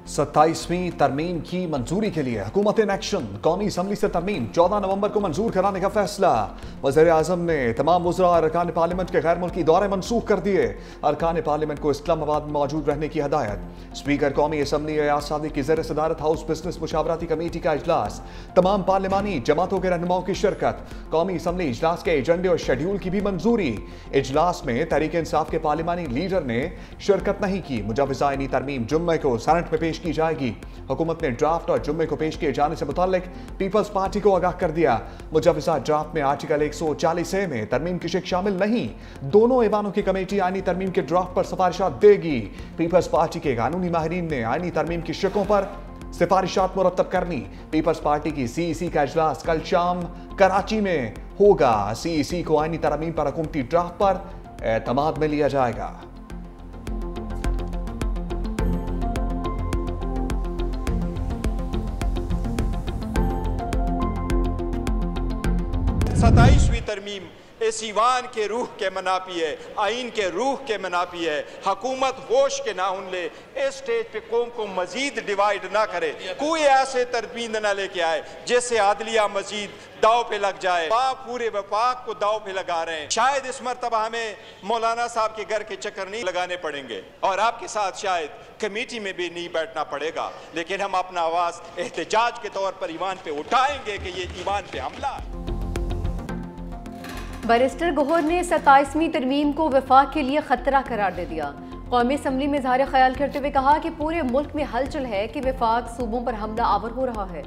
27वीं तरमीम की मंजूरी के लिए हुकूमत इन एक्शन। कौमी असम्बली से तरमीम 14 नवंबर को मंजूर कराने का फैसला। वज़ीर आज़म ने तमाम वज़रा और अरकान पार्लियामेंट के गैर मुल्की दौरे मनसूख कर दिए। अरकान पार्लियामेंट को इस्लामाबाद में मौजूद रहने की हदायत। स्पीकर कौमी असम्बली अयाज सादिक की ज़ेर सदारत हाउस बिजनेस मुशावरती कमेटी का इजलास। तमाम पार्लिमानी जमातों के रहनुमाओं की शिरकत। कौमी असम्बली इजलास के एजेंडे और शेड्यूल की भी मंजूरी। इजलास में तहरीक इंसाफ के पार्लिमानी लीडर ने शिरकत नहीं की। मुजव्वज़ा आईनी तरमीम जुम्मे को सेनेट में पेश की जाएगी। हुकूमत ने ड्राफ्ट और जुम्मे को पेश किए जाने से मुताल्लिक पीपल्स पार्टी को आगाह कर दिया। मुजव्वज़ा ड्राफ्ट में आर्टिकल 140A में तरमीम की शिक शामिल नहीं। दोनों ऐवानों की कमेटी आईनी तरमीम के ड्राफ्ट पर सिफारिशात देगी। पीपल्स पार्टी के कानूनी माहिरीन ने आईनी तरमीम की शिकों पर सिफारिशात मुरत्तब करनी। पीपल्स पार्टी की CEC का इजलास कल शाम कराची में होगा। CEC को आईनी तरमीम पर हुकूमती ड्राफ्ट पर एतमाद में लिया जाएगा। सताईसवीं तरमीम इस ईवान के रूह के मनापी है, आइन के रूह के मनापी है। हुकूमत होश के नाउन ले, इस स्टेज पे कौम को मजीद डिवाइड ना करे। कोई ऐसे तरमीम ना लेके आए जिससे आदलिया मजीद दाव पे लग जाए। आप पूरे वफाक को दाव पे लगा रहे हैं। शायद इस मरतबा हमें मौलाना साहब के घर के चक्कर नहीं लगाने पड़ेंगे और आपके साथ शायद कमेटी में भी नहीं बैठना पड़ेगा, लेकिन हम अपना आवाज एहतजाज के तौर पर ईवान पे उठाएंगे कि ये ईवान पे हमला। बैरिस्टर गौहर ने 27वीं तरमीम को वफाक के लिए खतरा करार दे दिया। कौमी असम्बली में इज़हार ख्याल करते हुए कहा कि पूरे मुल्क में हलचल है कि वफाक सूबों पर हमला आवर हो रहा है।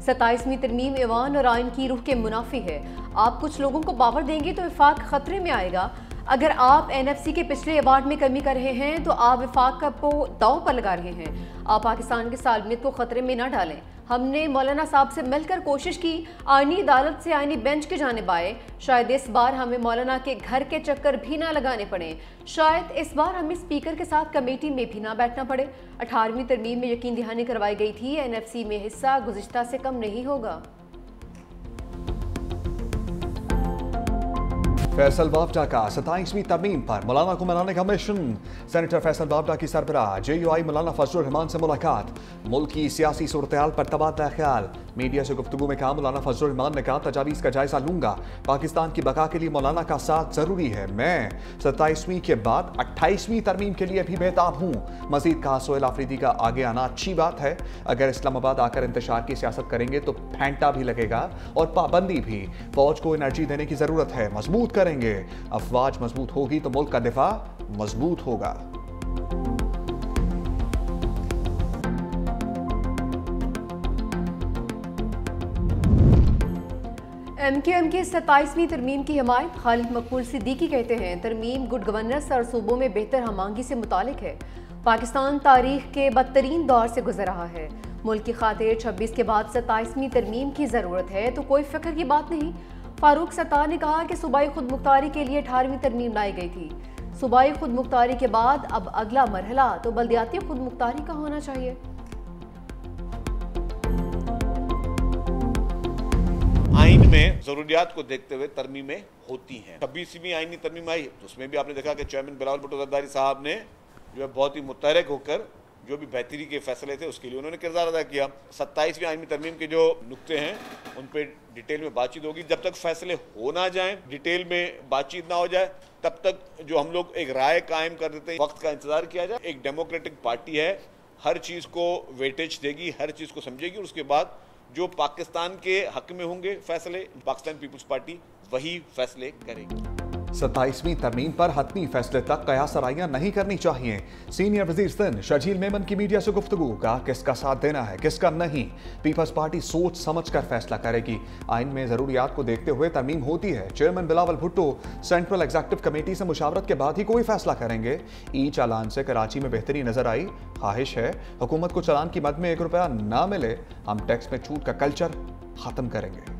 27वीं तरमीम ईवान और आइन की रूह के मुनाफी है। आप कुछ लोगों को पावर देंगे तो वफाक खतरे में आएगा। अगर आप NFC के पिछले अवार्ड में कमी कर रहे हैं तो आप वफाक को दांव पर लगा रहे हैं। आप पाकिस्तान की सालमियत को खतरे में ना डालें। हमने मौलाना साहब से मिलकर कोशिश की, आईनी अदालत से आईनी बेंच की जानिब आए। शायद इस बार हमें मौलाना के घर के चक्कर भी ना लगाने पड़े। शायद इस बार हमें स्पीकर के साथ कमेटी में भी ना बैठना पड़े। 18वीं तरमीम में यकीन दहानी करवाई गई थी, NFC में हिस्सा गुज़िश्ता से कम नहीं होगा। फैसल बावडा का 27वीं तरमीम पर मौलाना को मनाने का मिशन। सेनेटर फैसल बावडा की सरबराह JUI मौलाना फजलुर रहमान से मुलाकात। मुल्क की सियासी सूरत-ए-हाल पर तबादला ख्याल। मीडिया से गुफ्तगू में कहा मौलाना फजलुर रहमान ने कहा तजावीज़ का जायजा लूंगा। पाकिस्तान की बका के लिए मौलाना का साथ जरूरी है। मैं 27वीं के बाद 28वीं तरमीम के लिए भी बेताब हूँ। मजीद कहा सोहेल आफरीदी का आगे आना अच्छी बात है। अगर इस्लामाबाद आकर इंतशार की सियासत करेंगे तो फेंटा भी लगेगा और पाबंदी भी। फौज को एनर्जी देने की जरूरत है, मजबूत करेंगे। अफवाज मजबूत होगी तो मुल्क का दिफा मजबूत होगा। MKM की 27वीं तरमीम की हिमायत। खालिद मकबूल सिद्दीकी कहते हैं तरमीम गुड गवर्नेंस और सूबों में बेहतर हमांगी से मुतालिक है। पाकिस्तान तारीख के बदतरीन दौर से गुजर रहा है। मुल्क की खातिर 26 के बाद 27वीं तरमीम की ज़रूरत है तो कोई फ़िक्र की बात नहीं। फारूक सत्तार ने कहा कि सूबाई खुद मुख्तारी के लिए 18वीं तरमीम लाई गई थी। सूबाई खुद मुख्तारी के बाद अब अगला मरहला तो बल्दियाती खुद मुख्तारी का होना चाहिए। आइन में जरूरियात को देखते हुए तरमीमें होती हैं। 26वीं आइनी तरमीम आई तो उसमें भी आपने देखा कि चेयरमैन बिलावल भुट्टो जरदारी साहब ने जो है बहुत ही मुतहरक होकर जो भी बेहतरी के फैसले थे उसके लिए उन्होंने किरदार अदा किया। 27वीं आइनी तरमीम के जो नुक्ते हैं उन पर डिटेल में बातचीत होगी। जब तक फैसले हो ना जाएं, डिटेल में बातचीत ना हो जाए, तब तक जो हम लोग एक राय कायम कर देते हैं, वक्त का इंतजार किया जाए। एक डेमोक्रेटिक पार्टी है, हर चीज़ को वेटेज देगी, हर चीज़ को समझेगी और उसके बाद जो पाकिस्तान के हक में होंगे फैसले, पाकिस्तान पीपल्स पार्टी वही फैसले करेगी। 27वीं तरमीम पर हतमी फैसले तक कयास आराइयां नहीं करनी चाहिए। सीनियर वजीर सिंध शर्जील मेमन की मीडिया से गुफ्तगू। कहा किसका साथ देना है किसका नहीं, पीपल्स पार्टी सोच समझ कर फैसला करेगी। आइन में जरूरियात को देखते हुए तरमीम होती है। Chairman Bilawal Bhutto central executive committee से मुशावरत के बाद ही कोई फैसला करेंगे। ई चालान से कराची में बेहतरी नजर आई। ख्वाहिश है हुकूमत को चालान की मद में 1 रुपया ना मिले। हम टैक्स में छूट का कल्चर खत्म करेंगे।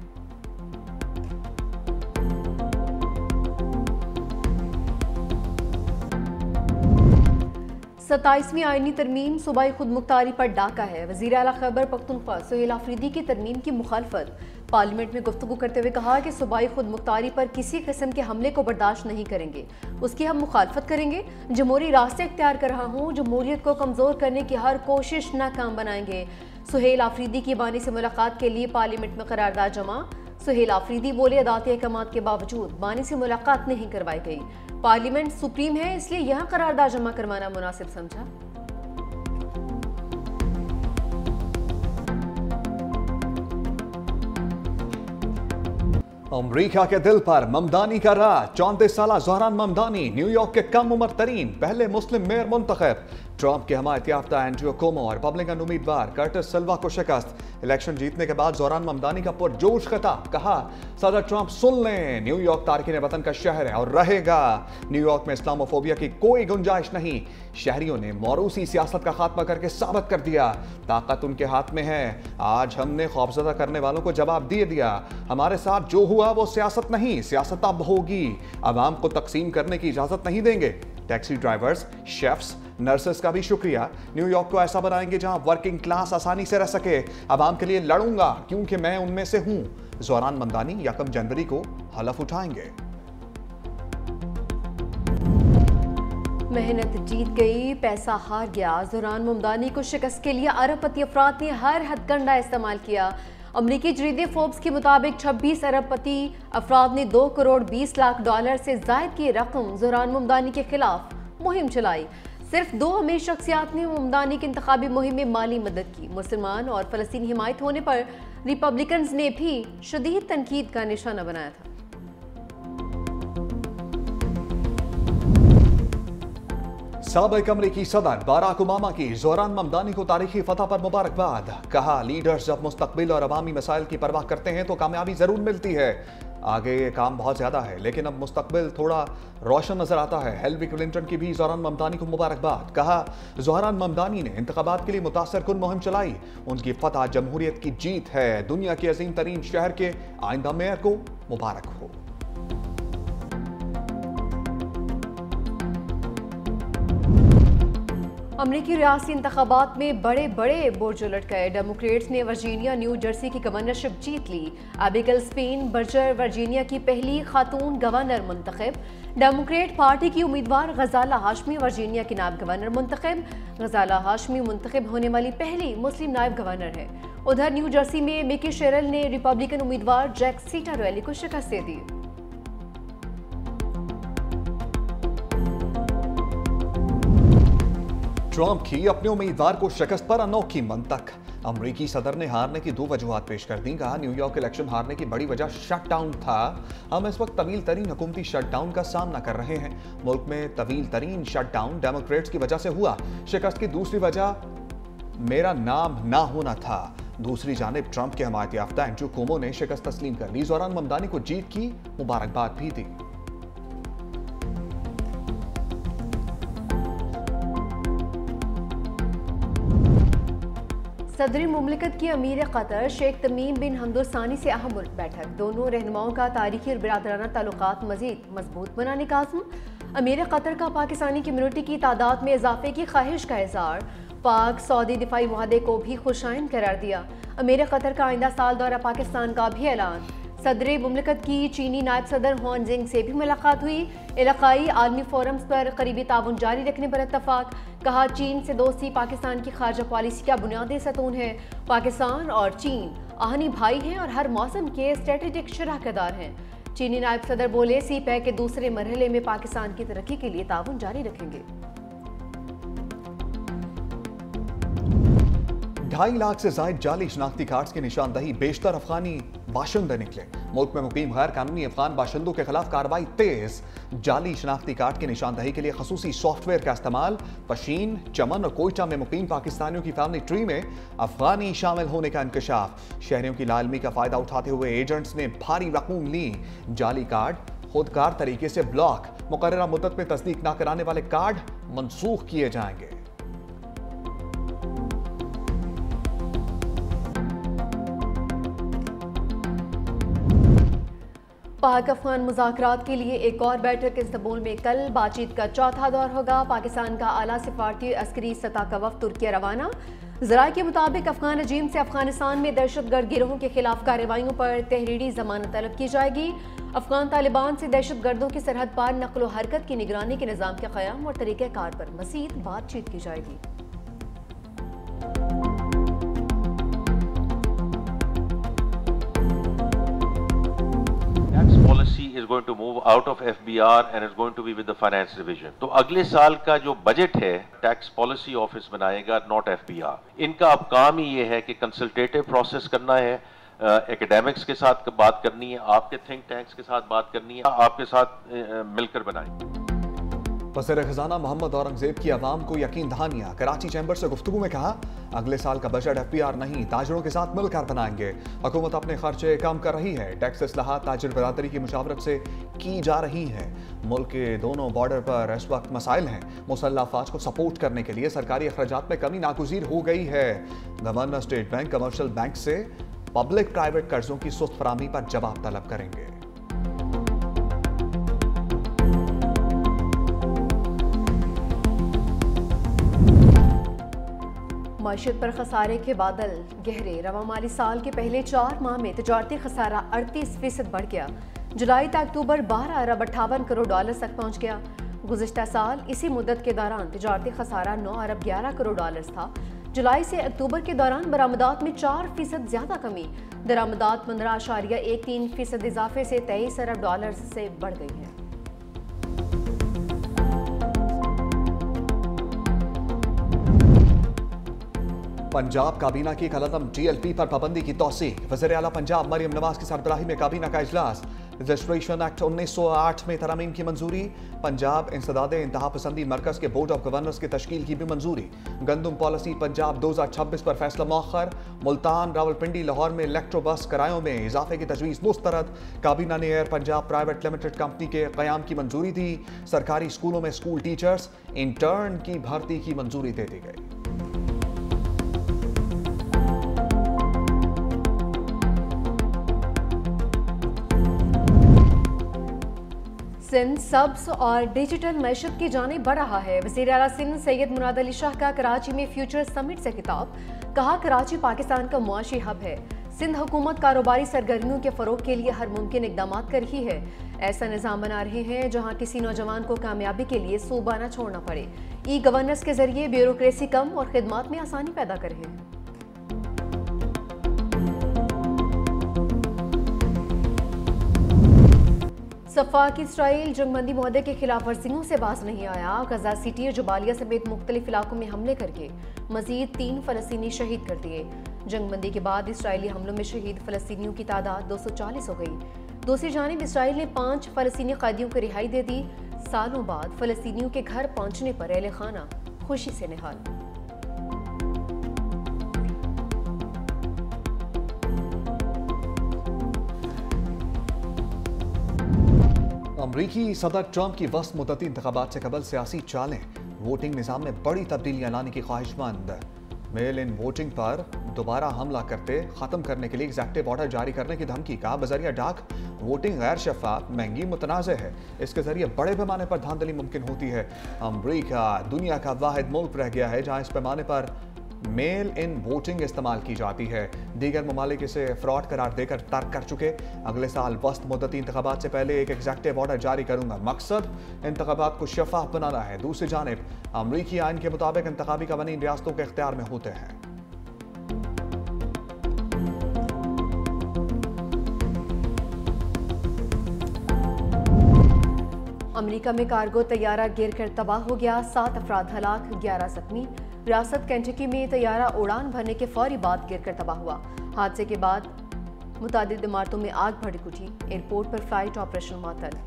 27वीं आईनी तरमीम सूबाई खुद मुख्तारी पर डाका है। वज़ीर आला खैबर पख्तूनख्वा सुहेल आफरीदी की तरमीम की मुखालफत। पार्लियामेंट में गुफ्तगू करते हुए कहा कि सूबाई खुद मुख्तारी पर किसी किस्म के हमले को बर्दाश्त नहीं करेंगे, उसकी हम मुखालफत करेंगे। जमहूरी रास्ते इख्तियार कर रहा हूँ, जमहूरियत को कमज़ोर करने की हर कोशिश नाकाम बनाएंगे। सुहेल आफरीदी की बानी से मुलाकात के लिए पार्लियामेंट में करारदाद जमा। सुहेल आफरीदी बोले अदालती अहकामात के बावजूद बानी से मुलाकात नहीं करवाई गई। पार्लियामेंट सुप्रीम है, इसलिए यहाँ करारदाद जमा करवाना मुनासिब समझा। अमरीका के दिल पर ममदानी का राज। 34 साल ज़ोहरान ममदानी न्यूयॉर्क के कम उम्र तरीन पहले मुस्लिम मेयर मुंतखब। ट्रंप के हमायत याफ्ता एंड्रयू कोमो और रिपब्लिकन उम्मीदवार कर्टिस सिल्वा को शिकस्त। इलेक्शन जीतने के बाद ज़ोहरान ममदानी का पुरजोश खिताब। कहा, सदर ट्रंप सुन लें, न्यूयॉर्क तारकीन वतन का शहर है और रहेगा। न्यूयॉर्क में इस्लामोफोबिया की कोई गुंजाइश नहीं। शहरियों ने मौरूसी सियासत का खात्मा करके साबित कर दिया, ताकत उनके हाथ में है। आज हमने खौफजदा करने वालों को जवाब दे दिया। हमारे साथ जो हुआ वो सियासत नहीं, सियासत अब होगी। अवाम को तकसीम करने की इजाजत नहीं देंगे। टैक्सी ड्राइवर्स, शेफ्स, नर्सेस का भी शुक्रिया। न्यूयॉर्क को ऐसा बनाएंगे जहां वर्किंग क्लास आसानी से रह सके। अवाम के लिए लड़ूंगा क्योंकि मैं उनमें से हूं। ज़ोहरान ममदानी 1 जनवरी को हलफ उठाएंगे। मेहनत जीत गई, पैसा हार गया। ज़ोहरान ममदानी को शिकस्त के लिए अरबपति अफराद ने हर हथकंडा इस्तेमाल किया। अमरीकी जरीदे फोर्ब्स के मुताबिक 26 अरबपति अफराद ने $2 करोड़ 20 लाख से जायद की रकम ज़ोहरान ममदानी के खिलाफ मुहिम चलाई। सिर्फ 2 अमीर शख्सियात ने ममदानी की इंतखाबी मुहिम में माली मदद की। मुसलमान और फ़लस्तीनी हिमायत होने पर रिपब्लिकन्स ने भी शदीद तनकीद का निशाना बनाया था। साबिक अमरीकी सदर बाराक ओबामा की ज़ोहरान ममदानी को तारीखी फतह पर मुबारकबाद। कहा, लीडर्स जब मुस्तकबिल और अवामी मसाइल की परवाह करते हैं तो कामयाबी जरूर मिलती है। आगे ये काम बहुत ज्यादा है, लेकिन अब मुस्तकबिल थोड़ा रोशन नजर आता है। हिलरी क्लिंटन की भी ज़ोहरान ममदानी को मुबारकबाद। कहा, ज़ोहरान ममदानी ने इंतखाबात के लिए मुतासर कुन मुहिम चलाई। उनकी फतह जमहूरियत की जीत है। दुनिया के अजीम तरीन शहर के आइंदा मेयर को मुबारक हो। अमरीकी रियासती इंतखाबात में बड़े बड़े बुर्ज उलट गए। डेमोक्रेट्स ने वर्जीनिया, न्यू जर्सी की गवर्नरशिप जीत ली। एबिगेल स्पेन बर्जर वर्जीनिया की पहली खातून गवर्नर मुंतखब। डेमोक्रेट पार्टी की उम्मीदवार गजाला हाशमी वर्जीनिया की नायब गवर्नर मुंतखब। गजाला हाशमी मुंतखब होने वाली पहली मुस्लिम नायब गवर्नर है। उधर न्यू जर्सी में मिकी शेरल ने रिपब्लिकन उम्मीदवार जैक सीटारेली को शिकस्त दे दी। ट्रंप की अपने उम्मीदवार को शिकस्त पर अनोखी मंतक। अमरीकी सदर ने हारने की 2 वजूहात पेश कर दी। कहा, न्यूयॉर्क इलेक्शन हारने की बड़ी वजह शटडाउन था। हम इस वक्त तवील तरीन हुकूमती शटडाउन का सामना कर रहे हैं। मुल्क में तवील तरीन शटडाउन डेमोक्रेट्स की वजह से हुआ। शिकस्त की दूसरी वजह मेरा नाम ना होना था। दूसरी जानिब ट्रंप के हमायत याफ्ता एंड्रयू कोमो ने शिकस्त तस्लीम कर ली। ज़ोहरान ममदानी को जीत की मुबारकबाद भी दी। सदरी मुमलिकत की अमीर कतर शेख तमीम बिन हमद सानी से अहम बैठक। दोनों रहनुमाओं का तारीखी और बिरादराना ताल्लुकात मजीद मजबूत बनाने का आज़म। अमीर कतर का पाकिस्तानी कम्युनिटी की तादाद में इजाफे की ख्वाहिश का इज़हार। पाक सऊदी दिफाई मुआहदे को भी खुशाइन करार दिया। अमीर कतर का आइंदा साल दौरा पाकिस्तान का भी ऐलान। सदर मुमलिकत की चीनी नायब सदर हुआन जिंग से भी मुलाकात हुई। इलाकाई आलमी फोरम्स पर करीबी ताउन जारी रखने पर इत्तफाक। कहा, चीन से दोस्ती पाकिस्तान की खारजा पॉलिसी का बुनियादी सतून है। पाकिस्तान और चीन आहनी भाई हैं और हर मौसम के स्ट्रेटेजिक शराकतदार हैं। चीनी नायब सदर बोले, सी पैक के दूसरे मरहले में पाकिस्तान की तरक्की के लिए ताउन जारी रखेंगे। 2.5 लाख से जायद जाली शनाख्ती कार्ड्स की निशानदही। बेशतर अफगानी बाशिंदे निकले। मुल्क में मुकीम गैर कानूनी अफगान बाशिंदों के खिलाफ कार्रवाई तेज। जाली शनाख्ती कार्ड की निशानदही के लिए खसूसी सॉफ्टवेयर का इस्तेमाल। पशीन, चमन और कोयटा में मुकीम पाकिस्तानियों की फैमिली ट्री में अफगानी शामिल होने का इंकशाफ। शहरियों की लाइलमी का फायदा उठाते हुए एजेंट्स ने भारी रकूम ली। जाली कार्ड खुदकार तरीके से ब्लॉक। मुकर्ररा मुद्दत में तस्दीक न कराने वाले कार्ड मनसूख किए जाएंगे। पाक अफगान मुज़ाकरात के लिए एक और बैठक इस्तांबुल में कल। बातचीत का चौथा दौर होगा। पाकिस्तान का आला सिफारती अस्करी सतह का वफ्द तुर्की रवाना। ज़राए के मुताबिक अफगान रजीम से अफगानिस्तान में दहशतगर्द गिरोहों के खिलाफ कार्रवाइयों पर तहरीरी जमानत तलब की जाएगी। अफगान तालिबान से दहशतगर्दों की सरहद पार नकलो हरकत की निगरानी के निज़ाम के क़याम और तरीक़ेकार पर मज़ीद बातचीत की जाएगी। Policy is going to move out of FBR and it's going to be with the finance division. तो अगले साल का जो बजट है टैक्स पॉलिसी ऑफिस बनाएगा, नॉट FBR। इनका अब काम ही ये है कि कंसल्टेटिव प्रोसेस करना है, एकेडमिक्स के साथ बात करनी है, आपके थिंक टैंक्स के साथ बात करनी है, आपके साथ मिलकर बनाएं। वज़ीर ख़ज़ाना मोहम्मद औरंगज़ेब की अवाम को यकीन दहानियाँ। कराची चैम्बर से गुफ्तगू में कहा, अगले साल का बजट FBR नहीं, ताजरों के साथ मिलकर बनाएंगे। हुकूमत अपने खर्चे कम कर रही है। टैक्स इस्लाहात ताजिर बरादरी की मुशावरत से की जा रही है। मुल्क के दोनों बॉर्डर पर इस वक्त मसाइल हैं। मुसल्लह अफवाज को सपोर्ट करने के लिए सरकारी अखराजात में कमी नागुज़ीर हो गई है। Governor state bank commercial bank से पब्लिक प्राइवेट कर्जों की सुस्त फराहमी पर जवाब तलब करेंगे। मईशत पर खसारे के बादल गहरे। रवा माली साल के पहले 4 माह में तजारती खसारा 38% बढ़ गया। जुलाई तक अक्टूबर 12 अरब 58 करोड़ डॉलर तक पहुंच गया। गुज़िश्ता साल इसी मुद्दत के दौरान तजारती खसारा 9 अरब 11 करोड़ डॉलर था। जुलाई से अक्टूबर के दौरान बरामदात में 4% ज्यादा कमी। दरामदात 15.13% इजाफे से 23 अरब डॉलर से बढ़ गई है। पंजाब काबीना की कलअदम TLP पर पाबंदी की तौसीक। वज़ीर आला पंजाब मरियम नवाज की सरबराही में काबीना का इजलास। रजिस्ट्रेशन एक्ट 1908 में तरमीम की मंजूरी। पंजाब इंसदादे इंतहा पसंदी मरकज के बोर्ड ऑफ गवर्नर्स की तश्कील की भी मंजूरी। गंदम पॉलिसी पंजाब 2026 पर फैसला मौखर। मुल्तान, रावलपिंडी, लाहौर में इलेक्ट्रो बस किरायों में इजाफे की तजवीज़ मुस्तरद। काबीना ने air Punjab private limited company के क़याम की मंजूरी दी। सरकारी स्कूलों में स्कूल टीचर्स, इंटर्न की भर्ती की मंजूरी दे दी गई। सिंध सब्ज और डिजिटल मैशत की जानिब बढ़ रहा है। वज़ीर आला सिंध सैयद मुराद अली शाह का कराची में फ्यूचर समिट से खिताब। कहा, कराची पाकिस्तान का मुआशी हब है। सिंध हुकूमत कारोबारी सरगर्मियों के फरोग के लिए हर मुमकिन इकदाम कर रही है। ऐसा निज़ाम बना रहे हैं जहाँ किसी नौजवान को कामयाबी के लिए सूबा न छोड़ना पड़े। ई गवर्नेंस के जरिए ब्यूरोक्रेसी कम और खिदमात में आसानी पैदा कर रहे हैं। सफाक इसराइल जंगबंदी मुआहदे के खिलाफ वर्जियों से बाज नहीं आया। गजा सिटी और जुबालिया समेत मुख्तलिफ इलाकों में हमले करके मजीद 3 फ़लस्तीनी शहीद कर दिए। जंगबंदी के बाद इसराइली हमलों में शहीद फ़लस्तीनियों की तादाद 240 हो गई। दूसरी जानिब इसराइल ने 5 फ़लस्तीनी कैदियों को रिहाई दे दी। सालों बाद फ़लस्तीनियों के घर पहुंचने पर अहले खाना खुशी से निहाल। अमरीकी सदर ट्रंप की वस्त मुद्दती इंतखाबात से कबल सियासी चालें। वोटिंग निज़ाम में बड़ी तब्दीलियां लाने की ख्वाहिशमंद। मेल इन वोटिंग पर दोबारा हमला करते ख़त्म करने के लिए एग्जेक्टिव ऑर्डर जारी करने की धमकी का। बजरिया डाक वोटिंग गैर शफाफ, महंगी, मुतनाज़ है। इसके जरिए बड़े पैमाने पर धांधली मुमकिन होती है। अमरीका दुनिया का वाहिद मुल्क रह गया है जहाँ इस पैमाने पर मेल इन वोटिंग इस्तेमाल की जाती है। दीगर ममालिक इसे फ्रॉड करार देकर तर्क कर चुके। अगले साल वस्त मुद्दती इंतखाबात से पहले एक एग्जेक्टिव ऑर्डर जारी करूंगा। मकसद इंतखाबात को शफाफ बनाना है। दूसरी जानिब अमरीकी आइन के मुताबिक इंतखाबी कवानीन रियासतों के इख्तियार में होते हैं। अमेरिका में कार्गो तैयारा गिर कर तबाह हो गया। 7 अफराद हलाक, 11 जख्मी। रियासत केंटकी में तैयारा उड़ान भरने के फौरी बाद गिर कर तबाह हुआ। हादसे के बाद मुतादिद इमारतों में आग भड़क उठी। एयरपोर्ट पर फ्लाइट ऑपरेशन मुअत्तल।